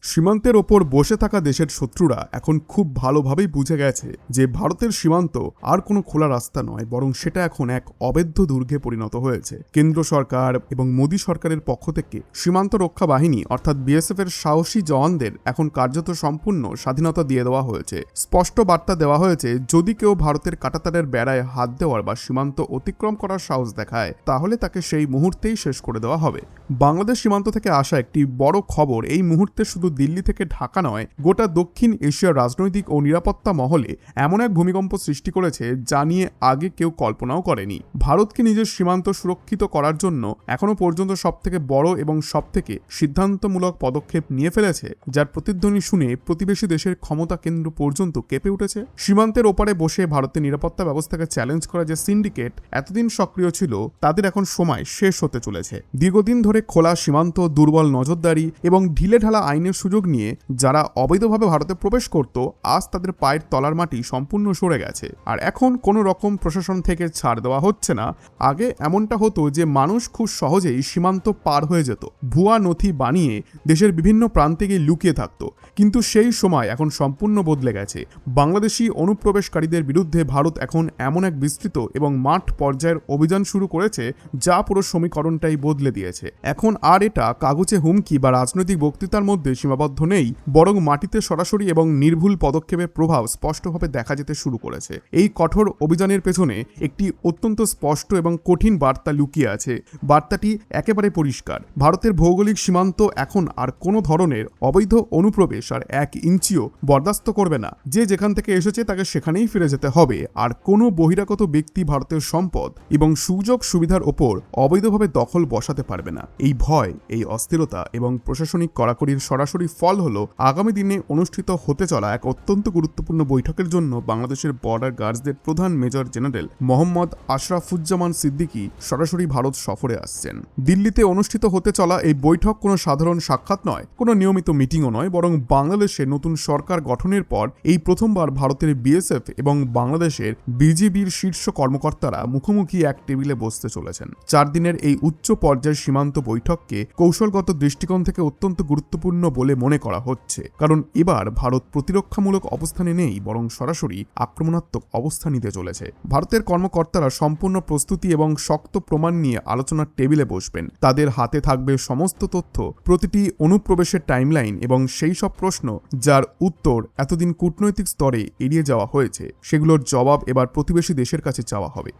সীমান্তের ওপর বসে থাকা দেশের শত্রুরা এখন খুব ভালোভাবেই বুঝে গেছে যে ভারতের সীমান্ত আর কোনো খোলা রাস্তা নয়, বরং সেটা এখন এক অবৈধ দুর্গে পরিণত হয়েছে। কেন্দ্র সরকার এবং মোদী সরকারের পক্ষ থেকে সীমান্ত রক্ষা বাহিনী অর্থাৎ বিএসএফ এর সাহসী জওয়ানদের এখন কার্যত সম্পূর্ণ স্বাধীনতা দিয়ে দেওয়া হয়েছে। স্পষ্ট বার্তা দেওয়া হয়েছে, যদি কেউ ভারতের কাঁটাতারের বেড়ায় হাত দেওয়ার বা সীমান্ত অতিক্রম করার সাহস দেখায়, তাহলে তাকে সেই মুহূর্তেই শেষ করে দেওয়া হবে। বাংলাদেশ সীমান্ত থেকে আসা একটি বড় খবর এই মুহূর্তে শুধু দিল্লি থেকে ঢাকা নয়, গোটা দক্ষিণ এশিয়ার রাজনৈতিক ও নিরাপত্তা মহলে এমন এক ভূমিকম্প সৃষ্টি করেছে যা নিয়ে আগে কেউ কল্পনাও করেনি। ভারতকে নিজের সীমান্ত সুরক্ষিত করার জন্য এখনো পর্যন্ত সবথেকে বড় এবং সবথেকে সিদ্ধান্তমূলক পদক্ষেপ নিয়ে ফেলেছে, যার প্রতিধ্বনি শুনে প্রতিবেশী দেশের ক্ষমতা কেন্দ্র পর্যন্ত কেঁপে উঠেছে। সীমান্তের ওপারে বসে ভারতের নিরাপত্তা ব্যবস্থাকে চ্যালেঞ্জ করা যে সিন্ডিকেট এতদিন সক্রিয় ছিল, তাদের এখন সময় শেষ হতে চলেছে। দীর্ঘদিন ধরে খোলা সীমান্ত, দুর্বল নজরদারি এবং ঢিলেঢালা আইনের সুযোগ নিয়ে যারা অবৈধভাবে ভারতে প্রবেশ করত, আজ তাদের পায়ের তলার মাটি সম্পূর্ণ সরে গেছে। আর এখন কোনো রকম প্রশাসন থেকে ছাড় দেওয়া হচ্ছে না। আগে এমনটা হতো যে মানুষ খুব সহজেই সীমান্ত পার হয়ে যেত, ভুয়া নথি বানিয়ে দেশের বিভিন্ন প্রান্তে গিয়ে লুকিয়ে থাকতো। কিন্তু সেই সময় এখন সম্পূর্ণ বদলে গেছে। বাংলাদেশি অনুপ্রবেশকারীদের বিরুদ্ধে ভারত এখন এমন এক বিস্তৃত এবং মাঠ পর্যায়ের অভিযান শুরু করেছে যা পুরো সমীকরণটাই বদলে দিয়েছে। এখন আর এটা কাগজে হুমকি বা রাজনৈতিক বক্তৃতার মধ্যে সীমাবদ্ধ নেই, বরং মাটিতে সরাসরি এবং নির্ভুল পদক্ষেপের প্রভাব স্পষ্টভাবে দেখা যেতে শুরু করেছে। এই কঠোর অভিযানের পেছনে একটি অত্যন্ত স্পষ্ট এবং কঠিন বার্তা লুকিয়ে আছে। বার্তাটি একেবারে পরিষ্কার: ভারতের ভৌগোলিক সীমান্ত এখন আর কোনো ধরনের অবৈধ অনুপ্রবেশ আর 1 ইঞ্চিও বরদাস্ত করবে না। যে যেখান থেকে এসেছে তাকে সেখানেই ফিরে যেতে হবে। আর কোনো বহিরাগত ব্যক্তি ভারতের সম্পদ এবং সুযোগ সুবিধার ওপর অবৈধভাবে দখল বসাতে পারবে না। এই ভয়, এই অস্থিরতা এবং প্রশাসনিক কড়াকড়ির সরাসরি ফল হলো আগামী দিনে অনুষ্ঠিত হতে চলা এক অত্যন্ত গুরুত্বপূর্ণ বৈঠকের জন্য বাংলাদেশের বর্ডার গার্ডসদের প্রধান মেজর জেনারেল মোহাম্মদ আশরাফুজ্জামান সিদ্দিকী সরাসরি ভারত সফরে আসছেন। দিল্লিতে অনুষ্ঠিত হতে চলা এই বৈঠক কোনো সাধারণ সাক্ষাৎ নয়, কোনো নিয়মিত মিটিংও নয়, বরং বাংলাদেশে নতুন সরকার গঠনের পর এই প্রথমবার ভারতের বিএসএফ এবং বাংলাদেশের বিজিবির শীর্ষ কর্মকর্তারা মুখোমুখি এক টেবিলে বসতে চলেছেন। 4 দিনের এই উচ্চ পর্যায়ের সীমান্ত বৈঠককে কৌশলগত দৃষ্টিকোণ থেকে অত্যন্ত গুরুত্বপূর্ণ বলে মনে করা হচ্ছে, কারণ এবার ভারত প্রতিরক্ষামূলক অবস্থানে নেই, বরং সরাসরি আক্রমণাত্মক অবস্থান নিতে চলেছে। ভারতের কর্মকর্তারা সম্পূর্ণ প্রস্তুতি এবং শক্ত প্রমাণ নিয়ে আলোচনার টেবিলে বসবেন। তাদের হাতে থাকবে সমস্ত তথ্য, প্রতিটি অনুপ্রবেশের টাইমলাইন এবং সেই সব প্রশ্ন যার উত্তর এতদিন কূটনৈতিক স্তরে এড়িয়ে যাওয়া হয়েছে, সেগুলোর জবাব এবার প্রতিবেশী দেশের কাছে চাওয়া হবে।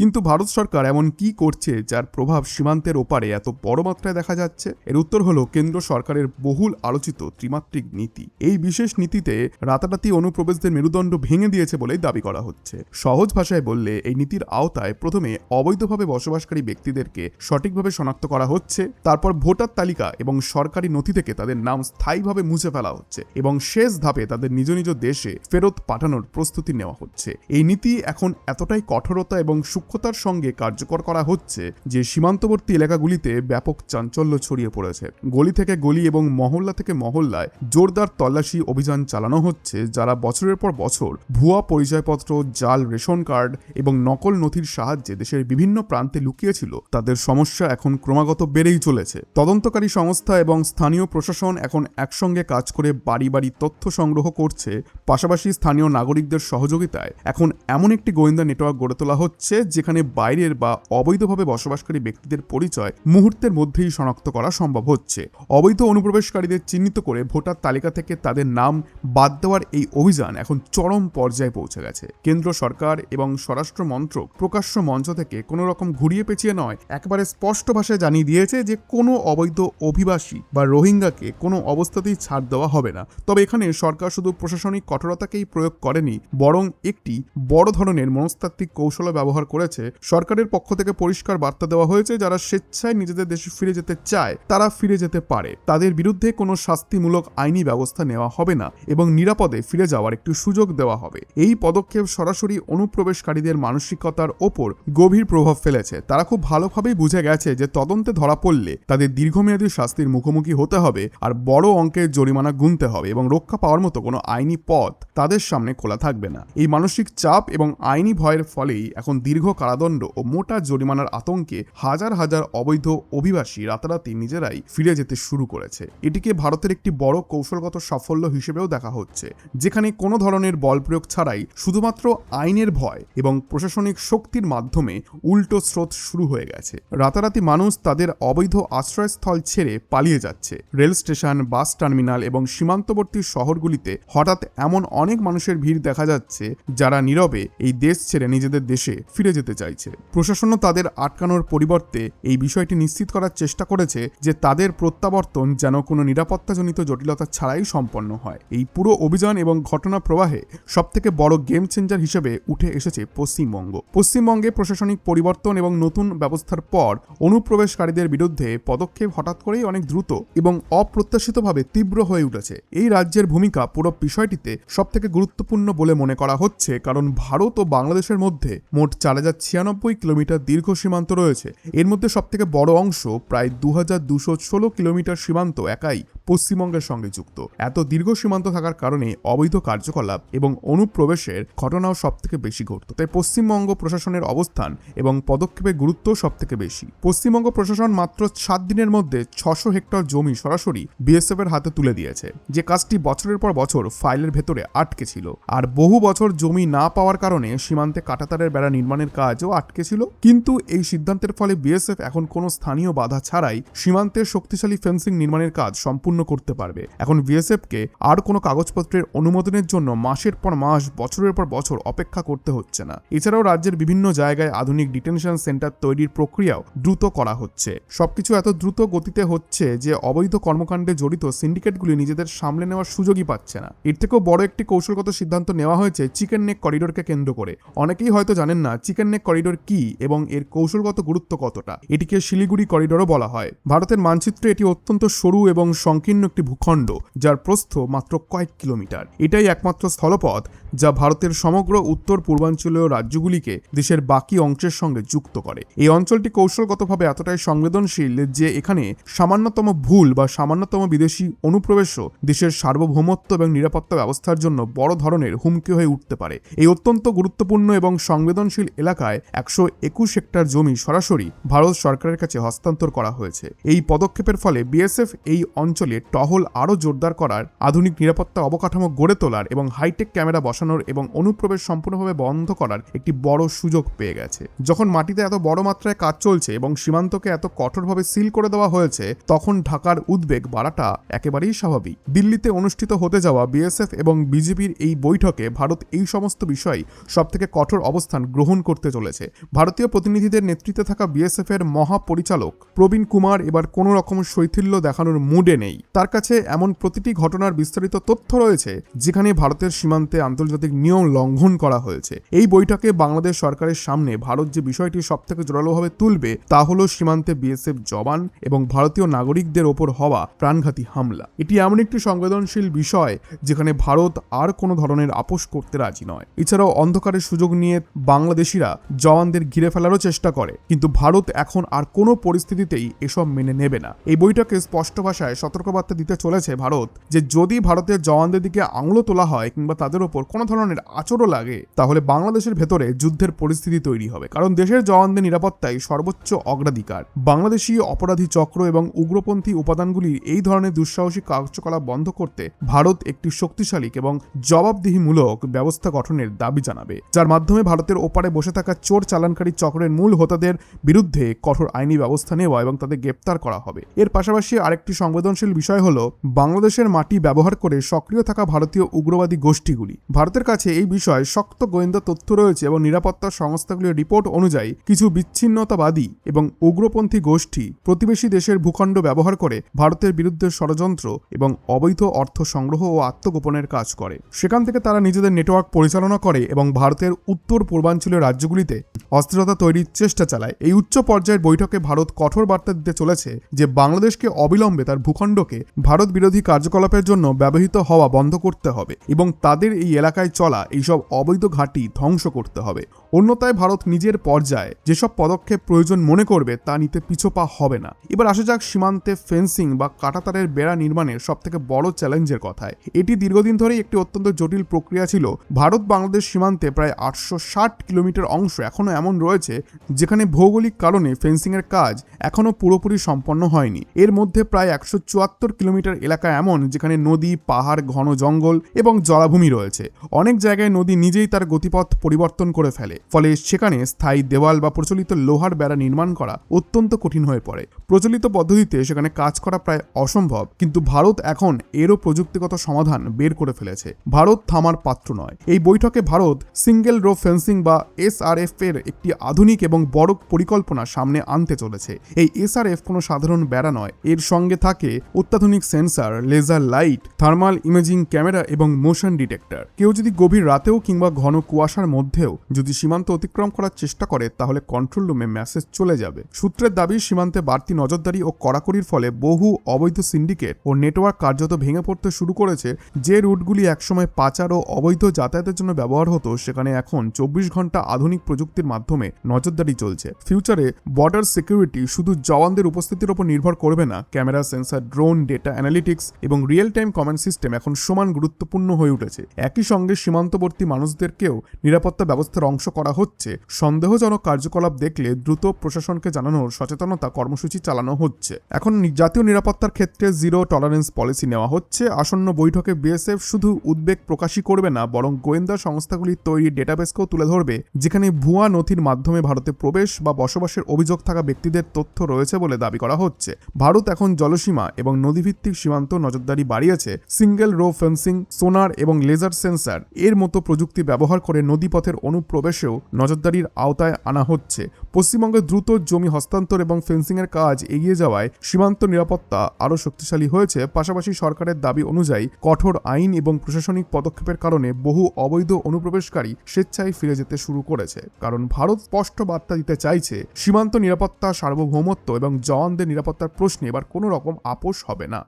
কিন্তু ভারত সরকার এমন কি করছে যার প্রভাব সীমান্তের ওপারে এত বড় মাত্রায় দেখা যাচ্ছে? এর উত্তর হলো কেন্দ্র সরকারের বহুল আলোচিত ত্রিমাত্রিক নীতি। এই বিশেষ নীতিতে রাতারাতি অনুপ্রবেশদের মেরুদণ্ড ভেঙে দিয়েছে বলেই দাবি করা হচ্ছে। সহজ ভাষায় বললে, এই নীতির আওতায় প্রথমে অবৈধভাবে বসবাসকারী ব্যক্তিদেরকে সঠিকভাবে শনাক্ত করা হচ্ছে, তারপর ভোটার তালিকা এবং সরকারি নথি থেকে তাদের নাম স্থায়ীভাবে মুছে ফেলা হচ্ছে এবং শেষ ধাপে তাদের নিজ নিজ দেশে ফেরত পাঠানোর প্রস্তুতি নেওয়া হচ্ছে। এই নীতি এখন এতটাই কঠোরতা এবং সূক্ষ্মতার সঙ্গে কার্যকর করা হচ্ছে যে সীমান্তবর্তী এলাকাগুলিতে ব্যাপক চাঞ্চল্য ছড়িয়ে পড়েছে। গলি থেকে গলি এবং মহল্লা থেকে মহল্লায় জোরদার তল্লাশি অভিযান চালানো হচ্ছে, যারা বছরের পর বছর ভুয়া পরিচয়পত্র, জাল রেশন কার্ড এবং নকল নথির সাহায্যে দেশের বিভিন্ন প্রান্তে লুকিয়েছিল, তাদের সমস্যা এখন ক্রমাগত বেড়েই চলেছে। তদন্তকারী সংস্থা এবং স্থানীয় প্রশাসন এখন একসঙ্গে কাজ করে বাড়ি বাড়ি তথ্য সংগ্রহ করছে। পাশাপাশি স্থানীয় নাগরিকদের সহযোগিতায় এখন এমন একটি গোয়েন্দা নেটওয়ার্ক গড়ে তোলা হচ্ছে যেখানে বাইরের বা অবৈধভাবে বসবাসকারী ব্যক্তিদের পরিচয় মুহূর্তের মধ্যেই শনাক্ত করা সম্ভব হচ্ছে। অবৈধ অনুপ্রবেশকারীদের চিহ্নিত করে ভোটার তালিকা থেকে তাদের নাম বাদ দেওয়ার এই অভিযান এখন চরম পর্যায়ে পৌঁছে গেছে। কেন্দ্র সরকার এবং স্বরাষ্ট্র মন্ত্রক প্রকাশ্য মঞ্চ থেকে কোনো রকম ঘুরিয়ে পেঁচিয়ে নয়, একেবারে স্পষ্ট ভাষায় জানিয়ে দিয়েছে যে কোনো অবৈধ অভিবাসী বা রোহিঙ্গাকে কোনো অবস্থাতেই ছাড় দেওয়া হবে না। তবে এখানে সরকার শুধু প্রশাসনিক কঠোরতাকেই প্রয়োগ করেনি, বরং একটি বড় ধরনের মনস্তাত্ত্বিক কৌশল ব্যবহার করেছে। সরকারের পক্ষ থেকে পরিষ্কার বার্তা দেওয়া হয়েছে, যারা স্বেচ্ছায় নিজেদের দেশে ফিরে যেতে চায় তারা ফিরে যেতে পারে। তাদের বিরুদ্ধে কোনো শাস্তিমূলক আইনি ব্যবস্থা নেওয়া হবে না এবং নিরাপদে ফিরে যাওয়ার একটি সুযোগ দেওয়া হবে। এই পদক্ষেপ সরাসরি অনুপ্রবেশকারীদের মানসিকতার ওপর গভীর প্রভাব ফেলেছে। তারা খুব ভালোভাবেই বুঝে গেছে যে তদন্তে ধরা পড়লে তাদের দীর্ঘমেয়াদী শাস্তির মুখোমুখি হতে হবে, আর বড় অঙ্কের জরিমানা গুনতে হবে এবং রক্ষা পাওয়ার মতো কোনো আইনি পথ তাদের সামনে খোলা থাকবে না। এই মানসিক চাপ এবং আইনি ভয়ের ফলেই এখন দীর্ঘ কারাদণ্ড ও মোটা জরিমানার আতঙ্কে হাজার হাজার অবৈধ অভিবাসী রাতারাতি নিজেরাই ফিরে যেতে শুরু করেছে। এটিকে ভারতের একটি বড় কৌশলগত সাফল্য হিসেবেও দেখা হচ্ছে, যেখানে কোনো ধরনের বল প্রয়োগ ছাড়াই শুধুমাত্র আইনের ভয় এবং প্রশাসনিক শক্তির মাধ্যমে উল্টো স্রোত শুরু হয়ে গেছে। রাতারাতি মানুষ তাদের অবৈধ আশ্রয়স্থল ছেড়ে পালিয়ে যাচ্ছে। রেল স্টেশন, বাস টার্মিনাল এবং সীমান্তবর্তী শহরগুলিতে হঠাৎ এমন অনেক মানুষের ভিড় দেখা যাচ্ছে যারা নীরবে এই দেশ ছেড়ে নিজেদের দেশে ফিরে যেতে চাইছে। প্রশাসনও তাদের আটকানোর পরিবর্তে এই বিষয়টি নিশ্চিত করার চেষ্টা করেছে যে তাদের প্রত্যাবর্তন যেন কোনো নিরাপত্তাজনিত জটিলতা ছাড়াই সম্পন্ন হয়। এই পুরো অভিযান এবং ঘটনা প্রবাহে সবথেকে বড় গেম চেঞ্জার হিসেবে উঠে এসেছে পশ্চিমবঙ্গ। পশ্চিমবঙ্গে প্রশাসনিক পরিবর্তন এবং নতুন ব্যবস্থার পর অনুপ্রবেশকারীদের বিরুদ্ধে পদক্ষেপ হঠাৎ করেই অনেক দ্রুত এবং অপ্রত্যাশিতভাবে তীব্র হয়ে উঠেছে। এই রাজ্যের ভূমিকা পুরো বিষয়টিতে সবথেকে গুরুত্বপূর্ণ বলে মনে করা হচ্ছে, কারণ ভারত ও বাংলাদেশের মধ্যে মোট 4096 কিলোমিটার দীর্ঘ সীমান্ত রয়েছে। এর মধ্যে সবথেকে বড় অংশ প্রায় 2216 কিলোমিটার সীমান্ত একাই পশ্চিমবঙ্গের সঙ্গে যুক্ত। এত দীর্ঘ সীমান্ত থাকার কারণে অবৈধ কার্যকলাপ এবং অনুপ্রবেশের ঘটনাও সবথেকে বেশি ঘটত। তাই পশ্চিমবঙ্গ প্রশাসনের অবস্থান এবং পদক্ষেপের গুরুত্ব সবথেকে বেশি। পশ্চিমবঙ্গ প্রশাসন মাত্র 7 দিনের মধ্যে 600 হেক্টর জমি সরাসরি বিএসএফ এর হাতে তুলে দিয়েছে, যে কাজটি বছরের পর বছর ফাইলের ভেতরে আটকে ছিল। আর বহু বছর জমি না পাওয়ার কারণে সীমান্তে কাঁটাতারের বেড়া নির্মাণের কাজও আটকে ছিল। কিন্তু এই সিদ্ধান্তের ফলে বিএসএফ এখন কোনো স্থানীয় বাধা ছাড়াই সীমান্তের শক্তিশালী ফেন্সিং নির্মাণের কাজ সম্পূর্ণ করতে পারবে। এখন বিএসএফকে আর কোনো কাগজপত্রের অনুমোদনের জন্য মাসের পর মাস, বছরের পর বছর অপেক্ষা করতে হচ্ছে না। এছাড়াও রাজ্যের বিভিন্ন জায়গায় আধুনিক ডিটেনশন সেন্টার তৈরির প্রক্রিয়াও দ্রুত করা হচ্ছে। সবকিছু এত দ্রুত গতিতে হচ্ছে যে অবৈধ কর্মকাণ্ডে জড়িত সিন্ডিকেটগুলি নিজেদের সামলে নেওয়ার সুযোগই পাচ্ছে না। এর থেকেও বড় একটি কৌশলগত সিদ্ধান্ত নেওয়া হয়েছে চিকেন নেক করিডোরকে কেন্দ্র করে। অনেকেই হয়তো জানেন না চিকেন নেক করিডোর কি এবং এর কৌশলগত গুরুত্ব কতটা। এটিকে শিলিগুড়ি করিডোরও বলা হয়। ভারতের মানচিত্রে এটি অত্যন্ত সরু এবং সংকীর্ণ একটি ভূখণ্ড, যার প্রস্থ মাত্র কয়েক কিলোমিটার। এটাই একমাত্র স্থলপথ যা ভারতের সমগ্র উত্তর পূর্বাঞ্চলীয় রাজ্যগুলিকে দেশের বাকি অংশের সঙ্গে যুক্ত করে। এই অঞ্চলটি কৌশলগতভাবে এতটাই সংবেদনশীল যে এখানে সামান্যতম ভুল বা সামান্যতম বিদেশি অনুপ্রবেশও দেশের সার্বভৌমত্ব এবং নিরাপত্তা ব্যবস্থার জন্য বড় ধরনের হুমকি হয়ে উঠতে পারে। এই অত্যন্ত গুরুত্বপূর্ণ এবং সংবেদনশীল এলাকায় 121 হেক্টর জমি সরাসরি ভারত সরকারের কাছে হস্তান্তর করা হয়েছে। এই পদক্ষেপের ফলে বিএসএফ এই অঞ্চলে টহল আরও জোরদার করার, আধুনিক নিরাপত্তা অবকাঠামো গড়ে তোলার এবং হাইটেক ক্যামেরা বসানোর এবং অনুপ্রবেশ সম্পূর্ণভাবে বন্ধ করার একটি বড় সুযোগ পেয়ে গেছে। যখন মাটিতে এত বড় মাত্রায় কাজ চলছে এবং সীমান্তকে এত কঠোরভাবে সিল করে দেওয়া হয়েছে, তখন ঢাকার উদ্বেগ বাড়াটা একেবারেই স্বাভাবিক। দিল্লিতে অনুষ্ঠিত হতে যাওয়া বিএসএফ এবং বিজেপির এই বৈঠকে ভারত এই সমস্ত বিষয় সবথেকে কঠোর অবস্থান গ্রহণ করতে চলেছে। ভারতীয় প্রতিনিধিদের নেতৃত্বে থাকা বিএসএফ এর মহাপরিচালক প্রবীণ কুমার এবার কোনো রকম শৈথিল্য দেখানোর মুডে নেই। তার কাছে এমন প্রতিটি ঘটনার বিস্তারিত তথ্য রয়েছে যেখানে ভারতের সীমান্তে আন্তর্জাতিক নিয়ম লঙ্ঘন করা হয়েছে। এই বৈঠকে বাংলাদেশ সরকারের সামনে ভারত যে বিষয়টি সবথেকে জোরালোভাবে তুলবে তা হলো সীমান্তে বিএসএফ জওয়ান এবং ভারতীয় নাগরিকদের ওপর হওয়া প্রাণঘাতী হামলা। এটি এমন একটি সংবেদনশীল বিষয় যেখানে ভারত আর কোনো ধরনের আপোষ করতে রাজি নয়। এছাড়াও অন্ধকারের সুযোগ নিয়ে বাংলাদেশিরা জওয়ানদের ঘিরে ফেলারও চেষ্টা করে, কিন্তু ভারত এখন আর কোনো পরিস্থিতিতেই এসব মেনে নেবে না। এই বৈঠকে স্পষ্ট ভাষায় সতর্কবার্তা দিতে চলেছে ভারত যে যদি ভারতের জওয়ানদের দিকে আঙুলো তোলা হয় কিংবা তাদের ওপর কোনো ধরনের আচরও লাগে, তাহলে বাংলাদেশের ভেতরে যুদ্ধের পরিস্থিতি তৈরি হবে। কারণ দেশের জওয়ানদের নিরাপত্তাই সর্বোচ্চ অগ্রাধিকার। বাংলাদেশি অপরাধী চক্র এবং উগ্রপন্থী উপাদানগুলির এই ধরনের দুঃসাহসিক কার্যকলাপ বন্ধ করতে ভারত একটি শক্তিশালী এবং জবাবদিহিমূলক ব্যবস্থা গঠনের দাবি জানাবে, যার মাধ্যমে ভারতের ওপারে বসে থাকা চোর চালানকারী চক্রের মূল হোতাদের বিরুদ্ধে কঠোর আইনি ব্যবস্থা নেওয়া এবং তাদের গ্রেপ্তার করা হবে। এর পাশাপাশি আরেকটি সংবেদনশীল বিষয় হলো বাংলাদেশের মাটি ব্যবহার করে সক্রিয় থাকা ভারতীয় উগ্রবাদী গোষ্ঠীগুলি। ভারতের কাছে এই বিষয়ে শক্ত গোয়েন্দা তথ্য রয়েছে এবং নিরাপত্তা সংস্থাগুলির রিপোর্ট অনুযায়ী কিছু বিচ্ছিন্নতাবাদী এবং উগ্রপন্থী গোষ্ঠী প্রতিবেশী দেশের ভূখণ্ড ব্যবহার করে ভারতের বিরুদ্ধে ষড়যন্ত্র এবং অবৈধ অর্থ সংগ্রহ ও আত্মগোপনের কাজ করে। সেখান থেকে তারা নিজেদের নেটওয়ার্ক পরিচালনা করে এবং ভারতের উত্তর পূর্বাঞ্চলীয় রাজ্যগুলিতে অস্থিরতা তৈরির চেষ্টা চালায়। এই উচ্চ পর্যায়ের বৈঠকে ভারত কঠোর বার্তা দিতে চলেছে যে বাংলাদেশকে অবিলম্বে তার ভূখণ্ডকে এগুলোকে ভারত বিরোধী কার্যকলাপের জন্য ব্যবহৃত হওয়া বন্ধ করতে হবে এবং তাদের এই এলাকায় চলা এইসব অবৈধ ঘাঁটি ধ্বংস করতে হবে। অন্যথায় ভারত নিজের পর্যায়ে যেসব পদক্ষেপ প্রয়োজন মনে করবে তা নিতে পিছপা হবে না। এবার আসা যাক সীমান্তে ফেন্সিং বা কাঁটাতারের বেড়া নির্মাণের সবথেকে বড় চ্যালেঞ্জের কথায়। এটি দীর্ঘদিন ধরেই একটি অত্যন্ত জটিল প্রক্রিয়া ছিল। ভারত বাংলাদেশ সীমান্তে প্রায় 860 কিলোমিটার অংশ এখনো এমন রয়েছে যেখানে ভৌগোলিক কারণে ফেন্সিংয়ের কাজ এখনো পুরোপুরি সম্পন্ন হয়নি। এর মধ্যে প্রায় 174 কিলোমিটার এলাকা এমন যেখানে নদী, পাহাড়, ঘন জঙ্গল এবং জলাভূমি রয়েছে। অনেক জায়গায় নদী নিজেই তার গতিপথ পরিবর্তন করে ফেলে, ফলে সেখানে স্থায়ী দেওয়াল বা প্রচলিত লোহার বেড়া নির্মাণ করা অত্যন্ত কঠিন হয়ে পড়ে। প্রচলিত পদ্ধতিতে সেখানে কাজ করা প্রায় অসম্ভব, কিন্তু ভারত এখন এরও প্রযুক্তিগত সমাধান বের করে ফেলেছে। ভারত থামার পাত্র নয়। এই বৈঠকে ভারত সিঙ্গেল রো ফেন্সিং বা SRF এর একটি আধুনিক এবং বড় পরিকল্পনা সামনে আনতে চলেছে। এই SRF কোনো সাধারণ বেড়া নয়, এর সঙ্গে থাকে অত্যাধুনিক sensor, laser light, thermal imaging camera এবং মোশন ডিটেক্টর। কেউ যদি গভীর রাতেও কিংবা ঘন কুয়াশার মধ্যেও যদি সীমান্ত অতিক্রম করার চেষ্টা করে তাহলে কন্ট্রোল রুমে মেসেজ চলে যাবে। সূত্রের দাবি, সীমান্তে বাড়তি নজরদারি ও কড়াকড়ির ফলে বহু অবৈধ সিন্ডিকেট ও নেটওয়ার্ক কার্যত ভেঙে পড়তে শুরু করেছে। যে রুটগুলি একসময় পাচার ও অবৈধ যাতায়াতের জন্য ব্যবহার হতো সেখানে এখন 24 ঘন্টা আধুনিক প্রযুক্তির মাধ্যমে নজরদারি চলছে। ফিউচারে বর্ডার সিকিউরিটি শুধু জওয়ানদের উপস্থিতির উপর নির্ভর করবে না। Camera, sensor, drone, data analytics এবং রিয়েল টাইম কমান্ড সিস্টেম এখন সমান গুরুত্বপূর্ণ হয়ে উঠেছে। একই সঙ্গে সীমান্তবর্তী মানুষদেরকেও নিরাপত্তা ব্যবস্থার অংশ করা হচ্ছে। সন্দেহজনক কার্যকলাপ দেখলে দ্রুত প্রশাসনকে জানানোর সচেতনতা কর্মসূচি চালানো হচ্ছে। এখন জাতীয় নিরাপত্তার ক্ষেত্রে জিরো টলারেন্স পলিসি নেওয়া হচ্ছে। আসন্ন বৈঠকে BSF শুধু উদ্বেগ প্রকাশই করবে না, বরং গোয়েন্দা সংস্থাগুলির তৈরি ডেটাবেসকেও তুলে ধরবে যেখানে ভুয়া নথির মাধ্যমে ভারতে প্রবেশ বা বসবাসের অভিযোগ থাকা ব্যক্তিদের তথ্য রয়েছে বলে দাবি করা হচ্ছে। ভারত এখন জলসীমা এবং নদীভিত্তিক সীমান্ত নজরদারি বাড়িয়েছে। সিঙ্গেল রো ফেন্সিং, সোনার এবং লেজার সেন্সর এর মতো প্রযুক্তি ব্যবহার করে নদীপথের অনুপ্রবেশেও নজরদারির আওতায় আনা হচ্ছে। পশ্চিমবঙ্গে দ্রুত জমি হস্তান্তর এবং ফেন্সিংয়ের কাজ এগিয়ে যাওয়ায় সীমান্ত নিরাপত্তা আরও শক্তিশালী হয়েছে। পাশাপাশি সরকারের দাবি অনুযায়ী কঠোর আইন এবং প্রশাসনিক পদক্ষেপের কারণে বহু অবৈধ অনুপ্রবেশকারী স্বেচ্ছায় ফিরে যেতে শুরু করেছে। কারণ ভারত স্পষ্ট বার্তা দিতে চাইছে, সীমান্ত নিরাপত্তা, সার্বভৌমত্ব এবং জওয়ানদের নিরাপত্তার প্রশ্নে এবার কোনো রকম আপোষ হবে না।